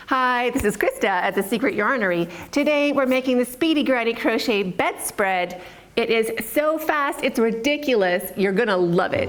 Hi, this is Krista at The Secret Yarnery. Today we're making the Speedy Granny Crochet bedspread. It is so fast, it's ridiculous. You're gonna love it.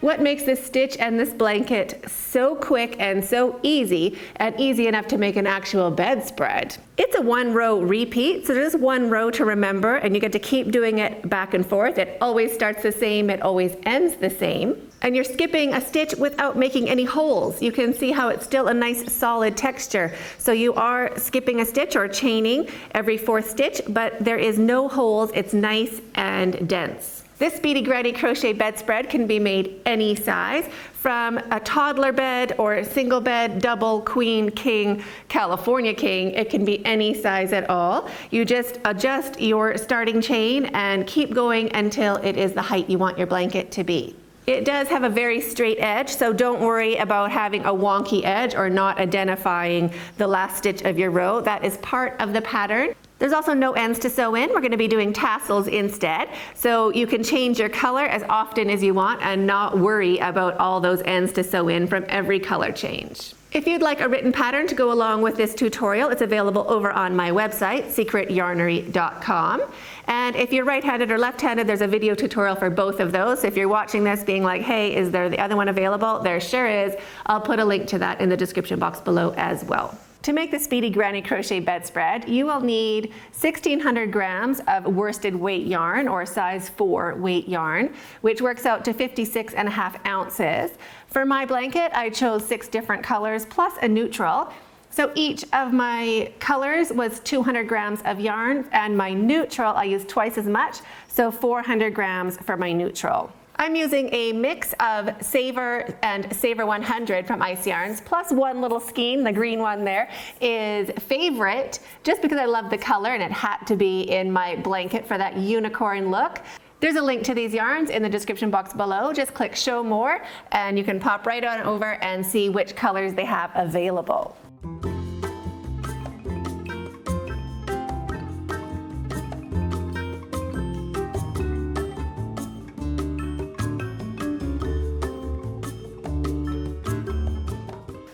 What makes this stitch and this blanket so quick and so easy, and easy enough to make an actual bedspread? It's a one row repeat, so there's one row to remember, and you get to keep doing it back and forth. It always starts the same, it always ends the same. And you're skipping a stitch without making any holes. You can see how it's still a nice solid texture. So you are skipping a stitch or chaining every fourth stitch, but there is no holes. It's nice and dense. This Speedy Granny Crochet bedspread can be made any size, from a toddler bed or a single bed, double, queen, king, California king. It can be any size at all. You just adjust your starting chain and keep going until it is the height you want your blanket to be. It does have a very straight edge, so don't worry about having a wonky edge or not identifying the last stitch of your row. That is part of the pattern. There's also no ends to sew in. We're going to be doing tassels instead, so you can change your color as often as you want and not worry about all those ends to sew in from every color change. If you'd like a written pattern to go along with this tutorial, it's available over on my website, secretyarnery.com. And if you're right-handed or left-handed, there's a video tutorial for both of those. So if you're watching this being like, hey, is there the other one available? There sure is. I'll put a link to that in the description box below as well. To make the Speedy Granny Crochet bedspread, you will need 1,600 grams of worsted weight yarn, or size 4 weight yarn, which works out to 56.5 ounces. For my blanket, I chose 6 different colors plus a neutral. So each of my colors was 200 grams of yarn, and my neutral I used twice as much, so 400 grams for my neutral. I'm using a mix of Saver and Saver 100 from Ice Yarns, plus one little skein, the green one there, is Favorite, just because I love the color and it had to be in my blanket for that unicorn look. There's a link to these yarns in the description box below. Just click Show More, and you can pop right on over and see which colors they have available.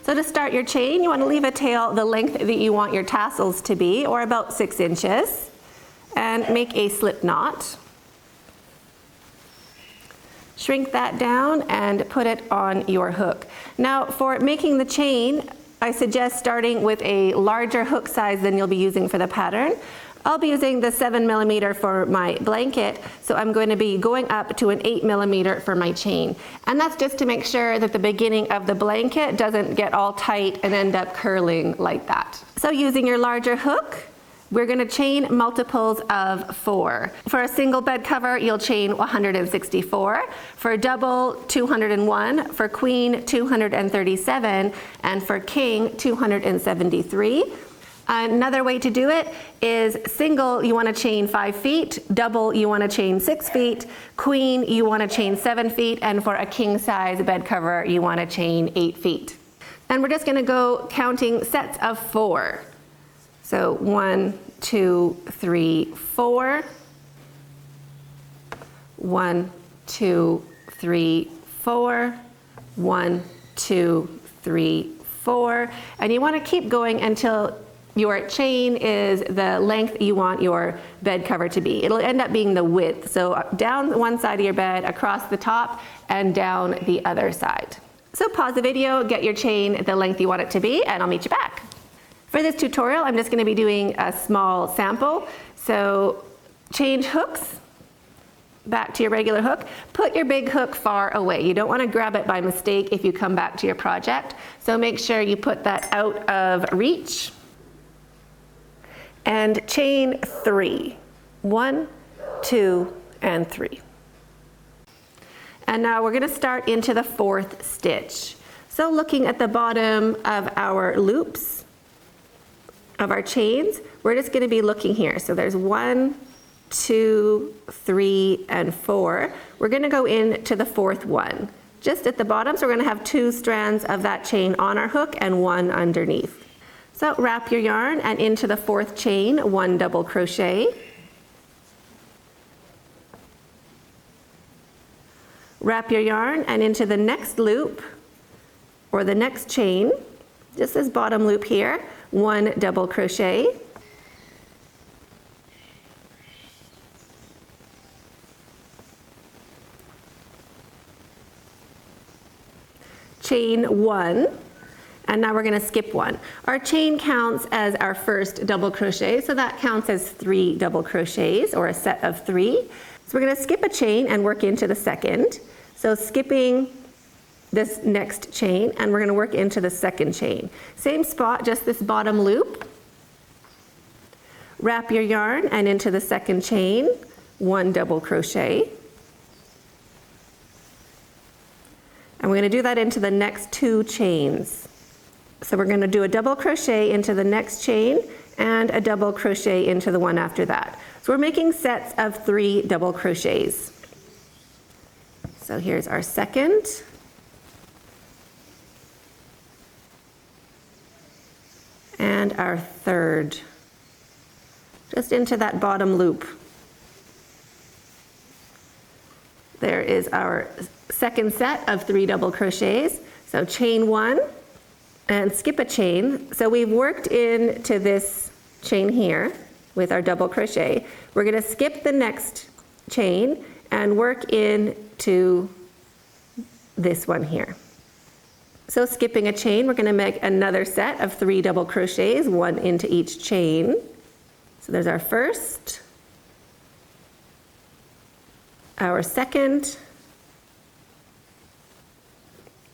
So to start your chain, you want to leave a tail the length that you want your tassels to be, or about 6 inches, and make a slip knot. Shrink that down and put it on your hook. Now for making the chain, I suggest starting with a larger hook size than you'll be using for the pattern. I'll be using the 7mm for my blanket, so I'm going to be going up to an 8mm for my chain. And that's just to make sure that the beginning of the blanket doesn't get all tight and end up curling like that. So using your larger hook, we're going to chain multiples of 4. For a single bed cover, you'll chain 164. For double, 201. For queen, 237. And for king, 273. Another way to do it is single, you want to chain 5 feet, double, you want to chain 6 feet, queen, you want to chain 7 feet, and for a king size bed cover, you want to chain 8 feet. And we're just going to go counting sets of 4. So 1, 2, 3, 4. 1, 2, 3, 4. 1, 2, 3, 4. And you want to keep going until your chain is the length you want your bed cover to be. It'll end up being the width. So down one side of your bed, across the top, and down the other side. So pause the video, get your chain the length you want it to be, and I'll meet you back. For this tutorial, I'm just going to be doing a small sample. So change hooks back to your regular hook. Put your big hook far away. You don't want to grab it by mistake if you come back to your project. So make sure you put that out of reach. And chain 3. 1, 2, and 3. And now we're going to start into the 4th stitch. So looking at the bottom of our loops of our chains, we're just going to be looking here. So there's 1, 2, 3, and 4. We're going to go into the 4th one. Just at the bottom, so we're going to have 2 strands of that chain on our hook and 1 underneath. So wrap your yarn and into the 4th chain, 1 double crochet. Wrap your yarn and into the next loop or the next chain, just this bottom loop here, 1 double crochet. Chain 1, and now we're going to skip 1. Our chain counts as our first double crochet, so that counts as 3 double crochets or a set of 3. So we're going to skip a chain and work into the second. So skipping this next chain, and we're going to work into the second chain. Same spot, just this bottom loop. Wrap your yarn and into the second chain, 1 double crochet. And we're going to do that into the next 2 chains. So we're going to do a double crochet into the next chain and a double crochet into the one after that. So we're making sets of 3 double crochets. So here's our second. And our third. Just into that bottom loop. There is our second set of 3 double crochets. So chain 1 and skip a chain. So we've worked into this chain here with our double crochet. We're going to skip the next chain and work into this one here. So skipping a chain, we're going to make another set of 3 double crochets, 1 into each chain. So there's our first, our second,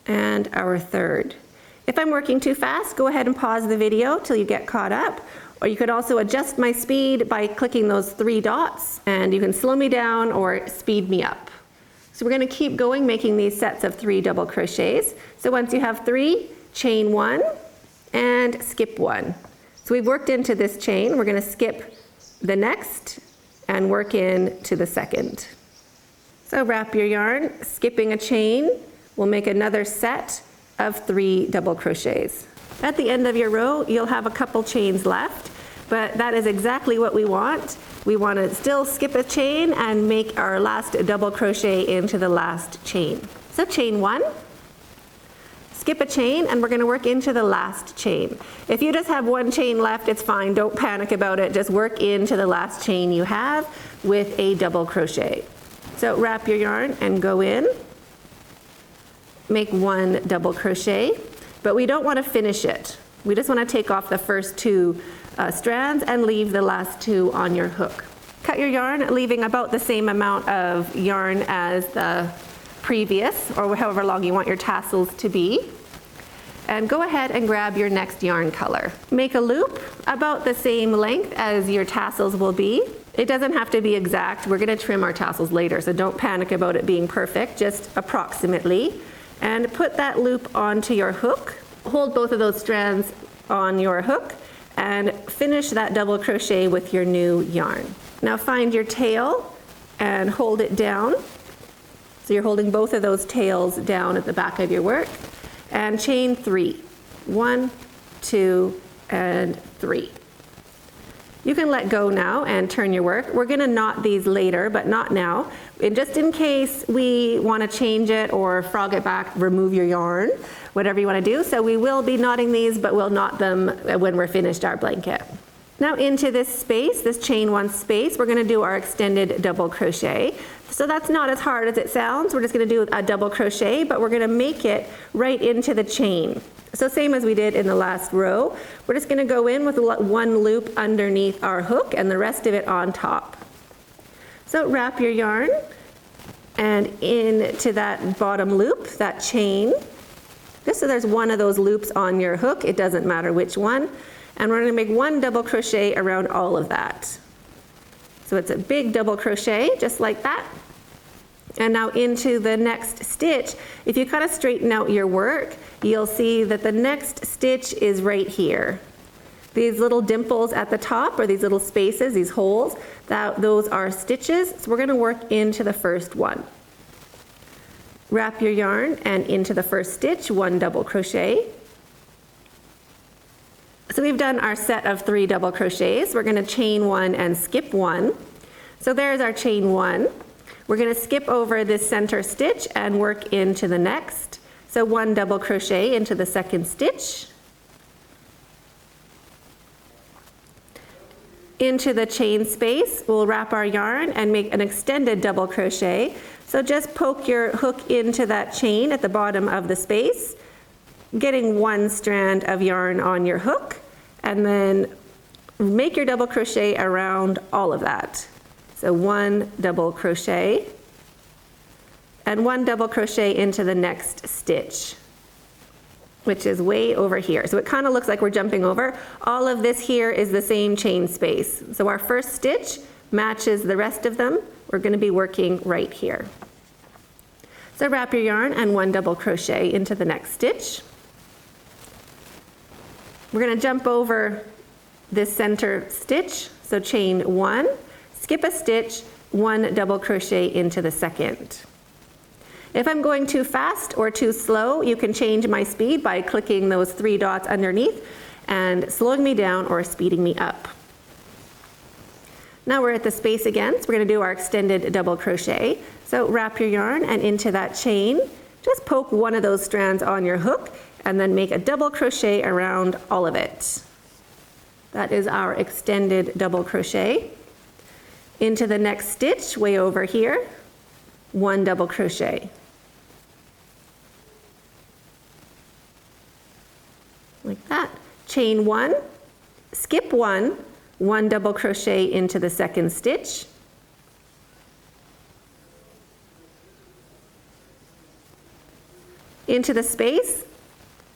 and our third. If I'm working too fast, go ahead and pause the video till you get caught up. Or you could also adjust my speed by clicking those 3 dots, and you can slow me down or speed me up. So we're going to keep going, making these sets of 3 double crochets. So once you have 3, chain 1 and skip 1. So we've worked into this chain. We're going to skip the next and work into the second. So wrap your yarn, skipping a chain. We'll make another set of 3 double crochets. At the end of your row, you'll have a couple chains left, but that is exactly what we want. We want to still skip a chain and make our last double crochet into the last chain. So chain 1, skip a chain, and we're going to work into the last chain. If you just have 1 chain left, it's fine. Don't panic about it. Just work into the last chain you have with a double crochet. So wrap your yarn and go in. Make 1 double crochet, but we don't want to finish it. We just want to take off the first 2 strands and leave the last 2 on your hook. Cut your yarn, leaving about the same amount of yarn as the previous, or however long you want your tassels to be. And go ahead and grab your next yarn color. Make a loop about the same length as your tassels will be. It doesn't have to be exact. We're going to trim our tassels later, so don't panic about it being perfect, just approximately. And put that loop onto your hook. Hold both of those strands on your hook and finish that double crochet with your new yarn. Now find your tail and hold it down. So you're holding both of those tails down at the back of your work. And chain 3. 1, 2, and 3. You can let go now and turn your work. We're going to knot these later, but not now. And just in case we want to change it or frog it back, remove your yarn, whatever you want to do. So we will be knotting these, but we'll knot them when we're finished our blanket. Now into this space, this chain 1 space, we're going to do our extended double crochet. So that's not as hard as it sounds. We're just going to do a double crochet, but we're going to make it right into the chain. So same as we did in the last row, we're just going to go in with 1 loop underneath our hook and the rest of it on top. So wrap your yarn and into that bottom loop, that chain, just so there's 1 of those loops on your hook. It doesn't matter which one. And we're going to make 1 double crochet around all of that. So it's a big double crochet, just like that. And now into the next stitch. If you kind of straighten out your work, you'll see that the next stitch is right here. These little dimples at the top, or these little spaces, these holes, those are stitches. So we're going to work into the first one. Wrap your yarn and into the first stitch, 1 double crochet. So we've done our set of 3 double crochets. We're going to chain 1 and skip 1. So there's our chain 1. We're going to skip over this center stitch and work into the next. So 1 double crochet into the second stitch, into the chain space, we'll wrap our yarn and make an extended double crochet. So just poke your hook into that chain at the bottom of the space, getting 1 strand of yarn on your hook, and then make your double crochet around all of that. So 1 double crochet and 1 double crochet into the next stitch, which is way over here. So it kind of looks like we're jumping over. All of this here is the same chain space. So our first stitch matches the rest of them. We're going to be working right here. So wrap your yarn and 1 double crochet into the next stitch. We're going to jump over this center stitch. So chain 1, skip a stitch, 1 double crochet into the second. If I'm going too fast or too slow, you can change my speed by clicking those 3 dots underneath and slowing me down or speeding me up. Now we're at the space again, so we're going to do our extended double crochet. So wrap your yarn and into that chain, just poke 1 of those strands on your hook and then make a double crochet around all of it. That is our extended double crochet. Into the next stitch, way over here, 1 double crochet. Like that. Chain 1, skip 1, 1 double crochet into the second stitch. Into the space,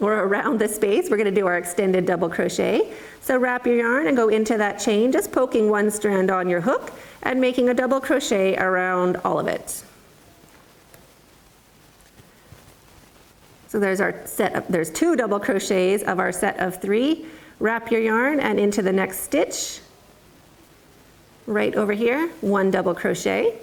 or around the space, we're going to do our extended double crochet. So wrap your yarn and go into that chain, just poking 1 strand on your hook and making a double crochet around all of it. So there's our set of, there's 2 double crochets of our set of 3. Wrap your yarn and into the next stitch, right over here, 1 double crochet.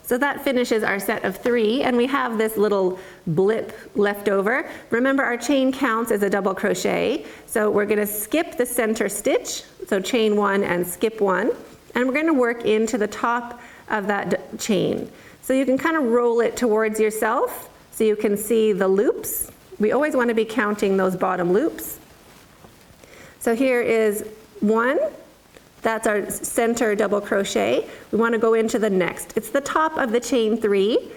So that finishes our set of 3, and we have this little blip left over. Remember, our chain counts as a double crochet, so we're going to skip the center stitch, so chain 1 and skip 1, and we're going to work into the top of that chain. So you can kind of roll it towards yourself so you can see the loops. We always want to be counting those bottom loops. So here is 1. That's our center double crochet. We want to go into the next. It's the top of the chain 3,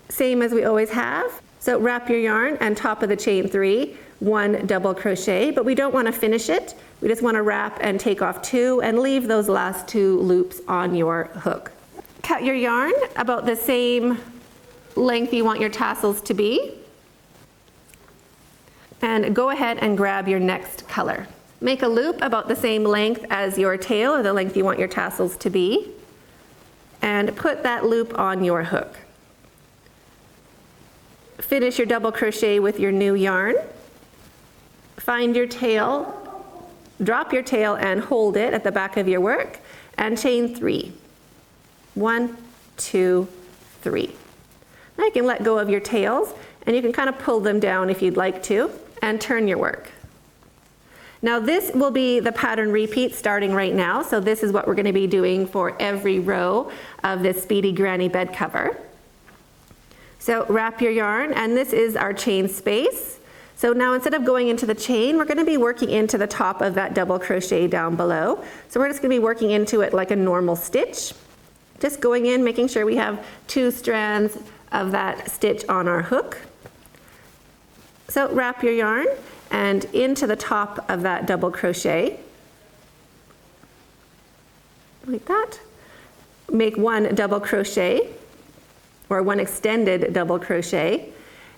same as we always have. So wrap your yarn and top of the chain 3, 1 double crochet, but we don't want to finish it. We just want to wrap and take off 2 and leave those last 2 loops on your hook. Cut your yarn about the same length you want your tassels to be. And go ahead and grab your next color. Make a loop about the same length as your tail, or the length you want your tassels to be, and put that loop on your hook. Finish your double crochet with your new yarn. Find your tail, drop your tail and hold it at the back of your work, and chain 3. 1, 2, 3. Now you can let go of your tails, and you can kind of pull them down if you'd like to, and turn your work. Now this will be the pattern repeat starting right now, so this is what we're going to be doing for every row of this Speedy Granny bed cover. So wrap your yarn, and this is our chain space. So now instead of going into the chain, we're going to be working into the top of that double crochet down below. So we're just going to be working into it like a normal stitch. Just going in, making sure we have 2 strands of that stitch on our hook. So wrap your yarn and into the top of that double crochet, like that. Make 1 double crochet, or 1 extended double crochet,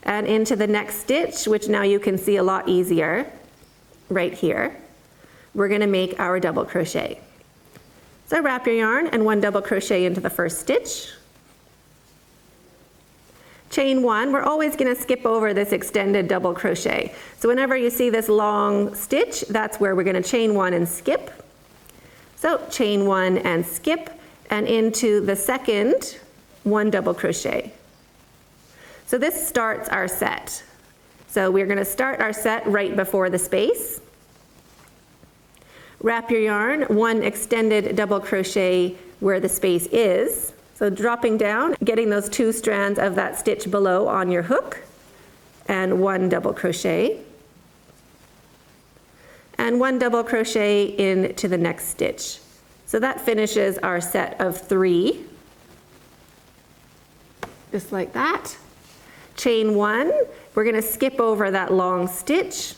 and into the next stitch, which now you can see a lot easier, right here, we're going to make our double crochet. So wrap your yarn and 1 double crochet into the first stitch. Chain 1, we're always going to skip over this extended double crochet. So whenever you see this long stitch, that's where we're going to chain 1 and skip. So chain 1 and skip, and into the second, 1 double crochet. So this starts our set. So we're going to start our set right before the space. Wrap your yarn, 1 extended double crochet where the space is. So dropping down, getting those 2 strands of that stitch below on your hook, and 1 double crochet, and 1 double crochet into the next stitch. So that finishes our set of 3, just like that. Chain 1, we're going to skip over that long stitch,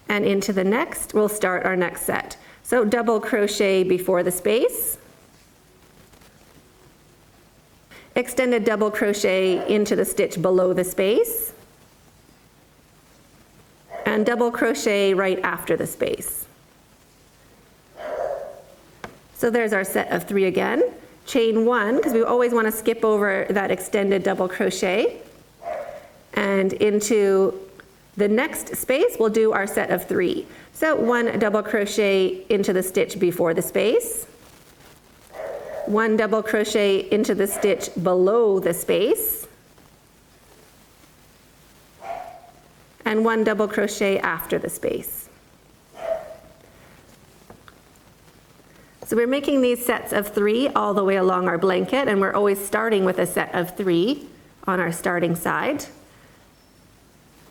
and into the next, we'll start our next set. So double crochet before the space, extended double crochet into the stitch below the space, and double crochet right after the space. So there's our set of 3 again. Chain 1, because we always want to skip over that extended double crochet, and into the next space we'll do our set of 3. So 1 double crochet into the stitch before the space, 1 double crochet into the stitch below the space, and 1 double crochet after the space. So we're making these sets of 3 all the way along our blanket, and we're always starting with a set of 3 on our starting side.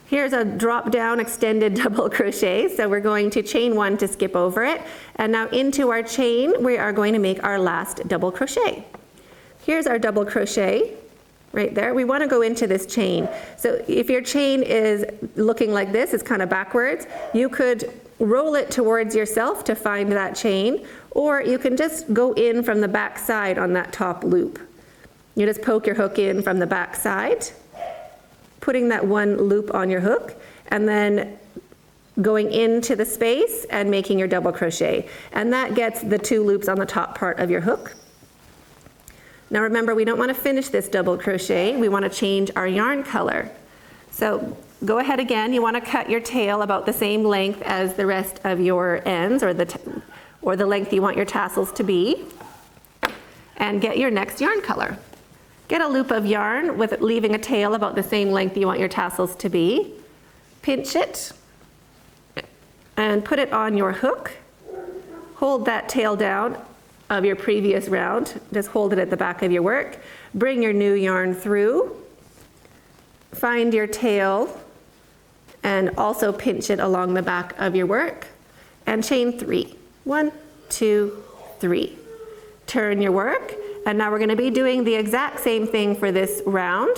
Here's a drop down extended double crochet, so we're going to chain 1 to skip over it, and now into our chain we are going to make our last double crochet. Here's our double crochet right there. We want to go into this chain. So if your chain is looking like this, it's kind of backwards, you could roll it towards yourself to find that chain, or you can just go in from the back side on that top loop. You just poke your hook in from the back side, putting that 1 loop on your hook, and then going into the space and making your double crochet. And that gets the 2 loops on the top part of your hook. Now remember, we don't want to finish this double crochet, we want to change our yarn color. So go ahead again, you want to cut your tail about the same length as the rest of your ends, or the length you want your tassels to be, and get your next yarn color. Get a loop of yarn with leaving a tail about the same length you want your tassels to be. Pinch it and put it on your hook. Hold that tail down of your previous round. Just hold it at the back of your work. Bring your new yarn through. Find your tail and also pinch it along the back of your work. And chain 3. 1, 2, 3. Turn your work. And now we're going to be doing the exact same thing for this round.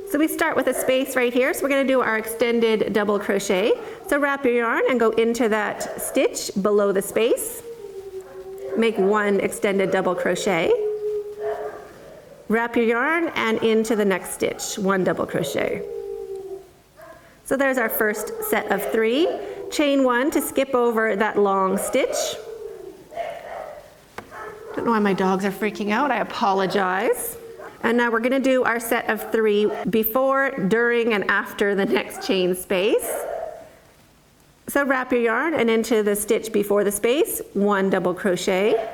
So we start with a space right here. So we're going to do our extended double crochet. So wrap your yarn and go into that stitch below the space. Make 1 extended double crochet. Wrap your yarn and into the next stitch, 1 double crochet. So there's our first set of 3. Chain 1 to skip over that long stitch. Don't know why my dogs are freaking out, I apologize. And now we're going to do our set of 3 before, during, and after the next chain space. So wrap your yarn and into the stitch before the space, 1 double crochet.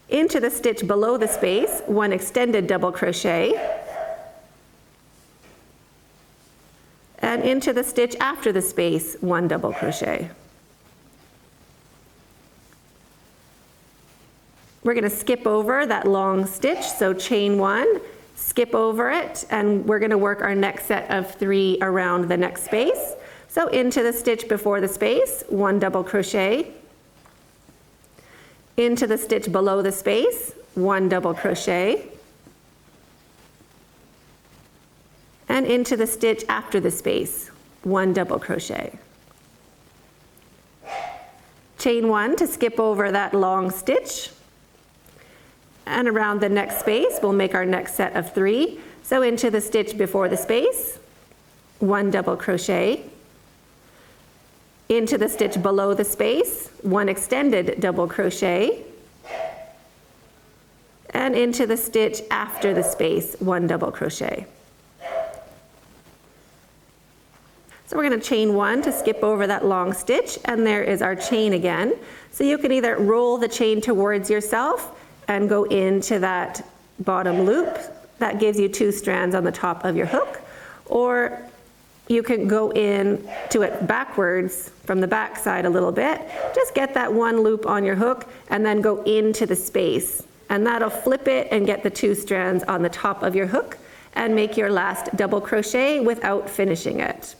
Into the stitch below the space, 1 extended double crochet. And into the stitch after the space, 1 double crochet. We're going to skip over that long stitch, so chain 1, skip over it, and we're going to work our next set of 3 around the next space. So into the stitch before the space, 1 double crochet. Into the stitch below the space, 1 double crochet. And into the stitch after the space, 1 double crochet. Chain 1 to skip over that long stitch. And around the next space, we'll make our next set of 3. So into the stitch before the space, 1 double crochet. Into the stitch below the space, 1 extended double crochet. And into the stitch after the space, 1 double crochet. So we're going to chain 1 to skip over that long stitch, and there is our chain again. So you can either roll the chain towards yourself and go into that bottom loop. That gives you 2 strands on the top of your hook. Or you can go in to it backwards from the back side a little bit. Just get that one loop on your hook and then go into the space. And that'll flip it and get the 2 strands on the top of your hook and make your last double crochet without finishing it.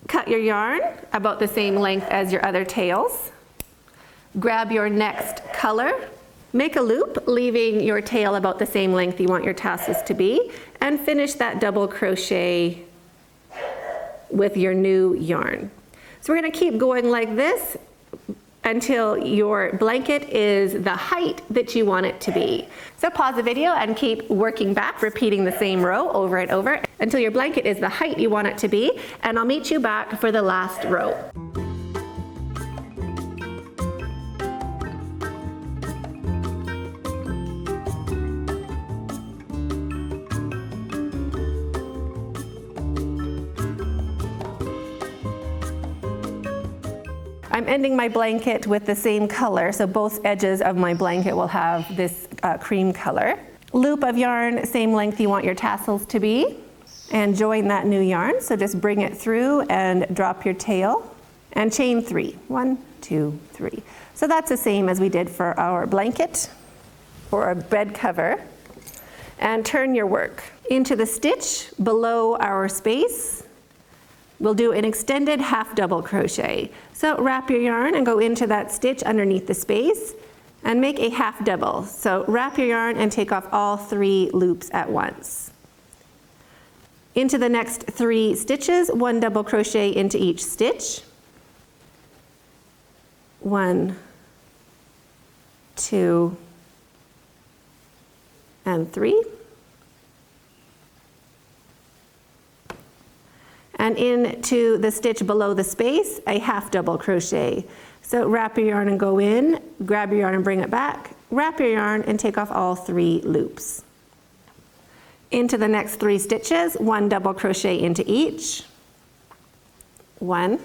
Cut your yarn about the same length as your other tails. Grab your next color. Make a loop, leaving your tail about the same length you want your tassels to be, and finish that double crochet with your new yarn. So we're going to keep going like this until your blanket is the height that you want it to be. So pause the video and keep working back, repeating the same row over and over until your blanket is the height you want it to be, and I'll meet you back for the last row. I'm ending my blanket with the same color, so both edges of my blanket will have this cream color. Loop of yarn, same length you want your tassels to be, and join that new yarn. So just bring it through and drop your tail and chain 3. 1, 2, 3. So that's the same as we did for our blanket or our bed cover. And turn your work into the stitch below our space. We'll do an extended half double crochet. So wrap your yarn and go into that stitch underneath the space and make a half double. So wrap your yarn and take off all 3 loops at once. Into the next 3 stitches, 1 double crochet into each stitch. 1, 2, and 3. And into the stitch below the space, a half double crochet. So wrap your yarn and go in, grab your yarn and bring it back, wrap your yarn and take off all 3 loops. Into the next 3 stitches, 1 double crochet into each. 1,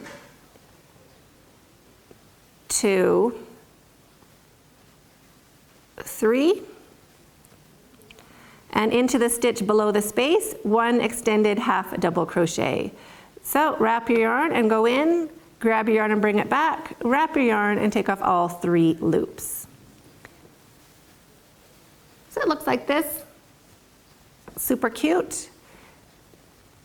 2, 3. And into the stitch below the space, 1 extended half double crochet. So wrap your yarn and go in, grab your yarn and bring it back, wrap your yarn and take off all 3 loops. So it looks like this. Super cute.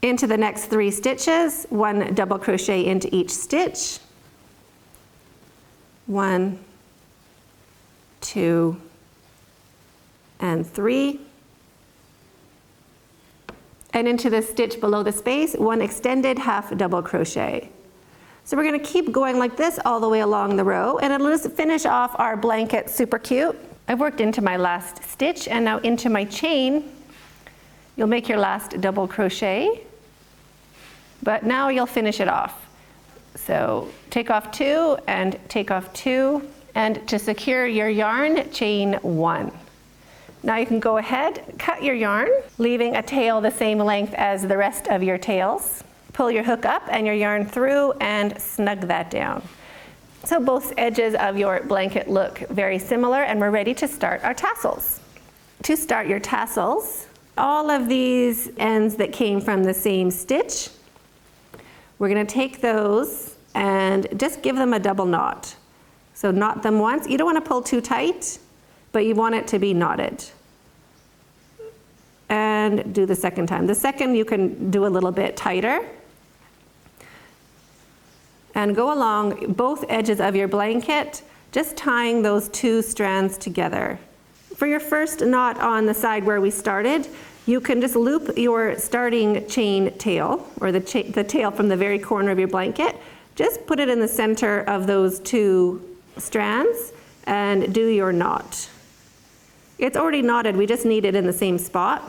Into the next 3 stitches, 1 double crochet into each stitch. 1, 2, and 3. And into the stitch below the space, 1 extended half double crochet. So we're going to keep going like this all the way along the row, and it'll just finish off our blanket super cute. I've worked into my last stitch and now into my chain. You'll make your last double crochet, but now you'll finish it off. So take off 2 and take off 2, and to secure your yarn, chain 1. Now you can go ahead, cut your yarn, leaving a tail the same length as the rest of your tails. Pull your hook up and your yarn through and snug that down. So both edges of your blanket look very similar, and we're ready to start our tassels. To start your tassels, all of these ends that came from the same stitch, we're going to take those and just give them a double knot. So knot them once. You don't want to pull too tight, but you want it to be knotted. And do the second time. The second you can do a little bit tighter. And go along both edges of your blanket, just tying those 2 strands together. For your first knot on the side where we started, you can just loop your starting chain tail, or the tail from the very corner of your blanket. Just put it in the center of those 2 strands and do your knot. It's already knotted, we just need it in the same spot.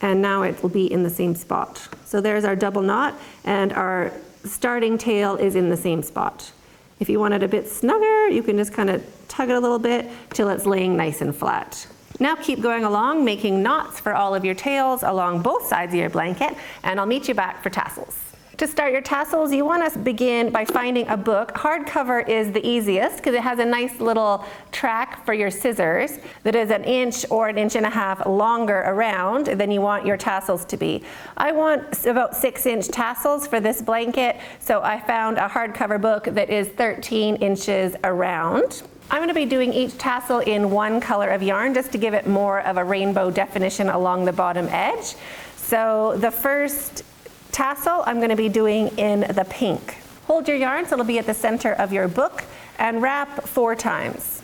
And now it will be in the same spot. So there's our double knot, and our starting tail is in the same spot. If you want it a bit snugger, you can just kind of tug it a little bit till it's laying nice and flat. Now keep going along, making knots for all of your tails along both sides of your blanket, and I'll meet you back for tassels. To start your tassels, you want to begin by finding a book. Hardcover is the easiest because it has a nice little track for your scissors that is 1 inch or 1.5 inches longer around than you want your tassels to be. I want about 6-inch tassels for this blanket, so I found a hardcover book that is 13 inches around. I'm going to be doing each tassel in one color of yarn just to give it more of a rainbow definition along the bottom edge. So the first tassel I'm going to be doing in the pink. Hold your yarn so it'll be at the center of your book and wrap 4 times.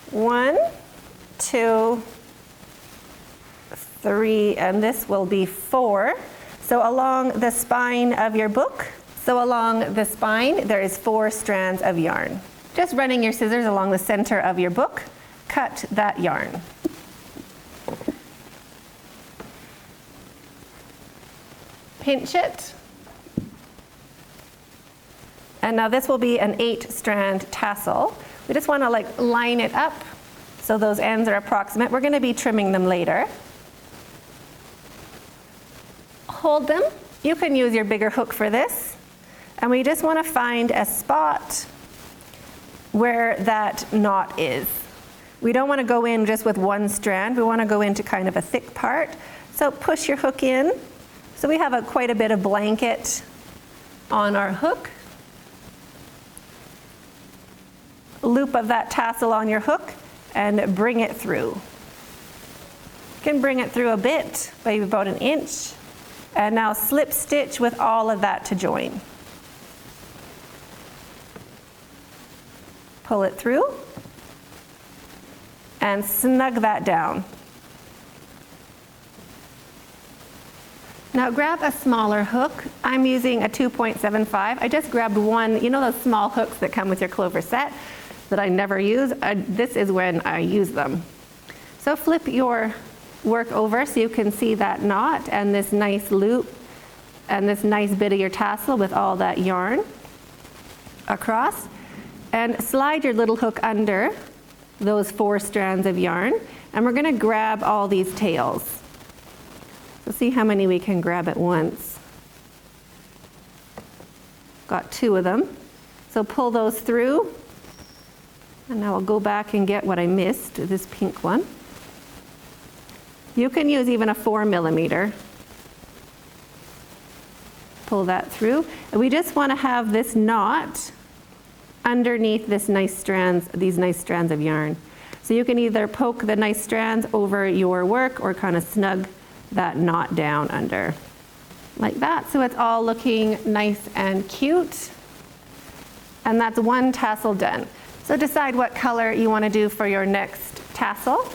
1, 2, 3, and this will be 4. So along the spine of your book, there is 4 strands of yarn. Just running your scissors along the center of your book, cut that yarn. Pinch it. And now this will be an 8-strand tassel. We just want to line it up so those ends are approximate. We're going to be trimming them later. Hold them. You can use your bigger hook for this. And we just want to find a spot where that knot is. We don't want to go in just with 1 strand. We want to go into kind of a thick part. So push your hook in. So we have quite a bit of blanket on our hook. Loop of that tassel on your hook and bring it through. You can bring it through a bit, maybe about 1 inch. And now slip stitch with all of that to join. Pull it through and snug that down. Now grab a smaller hook. I'm using a 2.75. I just grabbed one, you know those small hooks that come with your Clover set that I never use? This is when I use them. So flip your work over so you can see that knot and this nice loop and this nice bit of your tassel with all that yarn across. And slide your little hook under those 4 strands of yarn. And we're going to grab all these tails. So see how many we can grab at once. Got 2 of them. So pull those through. And now I'll go back and get what I missed, this pink one. You can use even a 4mm. Pull that through. And we just want to have this knot underneath these nice strands of yarn. So you can either poke the nice strands over your work or kind of snug that knot down under like that, so it's all looking nice and cute. And that's 1 tassel done. So decide what color you want to do for your next tassel.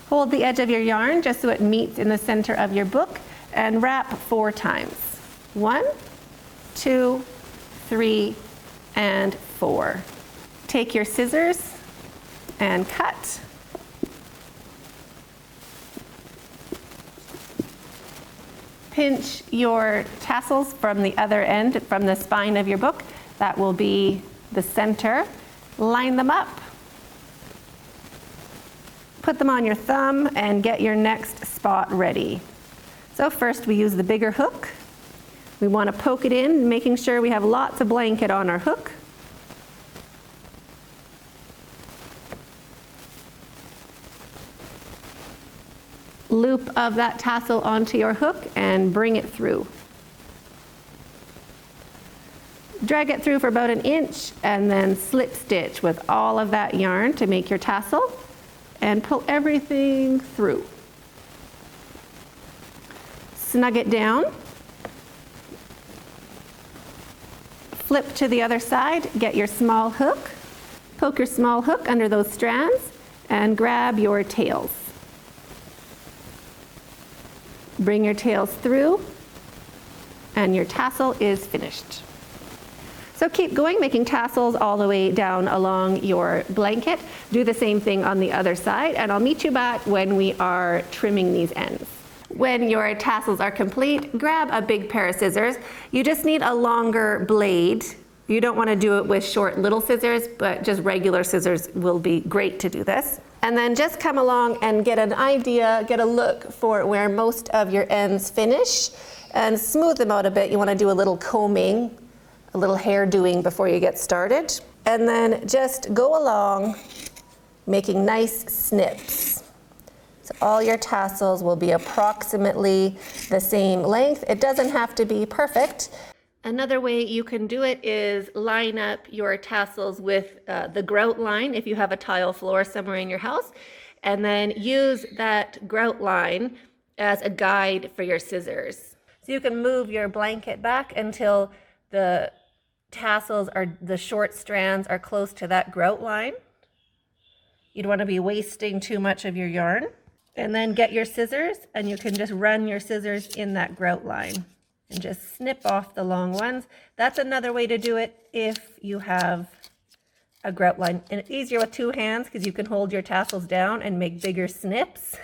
Hold the edge of your yarn just so it meets in the center of your book and wrap 4 times. 1, 2, 3, and 4. Take your scissors and cut. Pinch your tassels from the other end, from the spine of your book. That will be the center. Line them up. Put them on your thumb and get your next spot ready. So first we use the bigger hook. We want to poke it in, making sure we have lots of blanket on our hook. Loop of that tassel onto your hook and bring it through. Drag it through for about 1 inch and then slip stitch with all of that yarn to make your tassel and pull everything through. Snug it down. Flip to the other side, get your small hook, poke your small hook under those strands and grab your tails. Bring your tails through and your tassel is finished. So keep going, making tassels all the way down along your blanket. Do the same thing on the other side, and I'll meet you back when we are trimming these ends. When your tassels are complete, grab a big pair of scissors. You just need a longer blade. You don't want to do it with short little scissors, but just regular scissors will be great to do this. And then just come along and get an idea, get a look for where most of your ends finish. and smooth them out a bit. You want to do a little combing, a little hair doing before you get started. And then just go along making nice snips. So all your tassels will be approximately the same length. It doesn't have to be perfect. Another way you can do it is line up your tassels with the grout line if you have a tile floor somewhere in your house, and then use that grout line as a guide for your scissors. So you can move your blanket back until the tassels the short strands are close to that grout line. You don't want to be wasting too much of your yarn. And then get your scissors, and you can just run your scissors in that grout line and just snip off the long ones. That's another way to do it if you have a grout line. And it's easier with two hands because you can hold your tassels down and make bigger snips.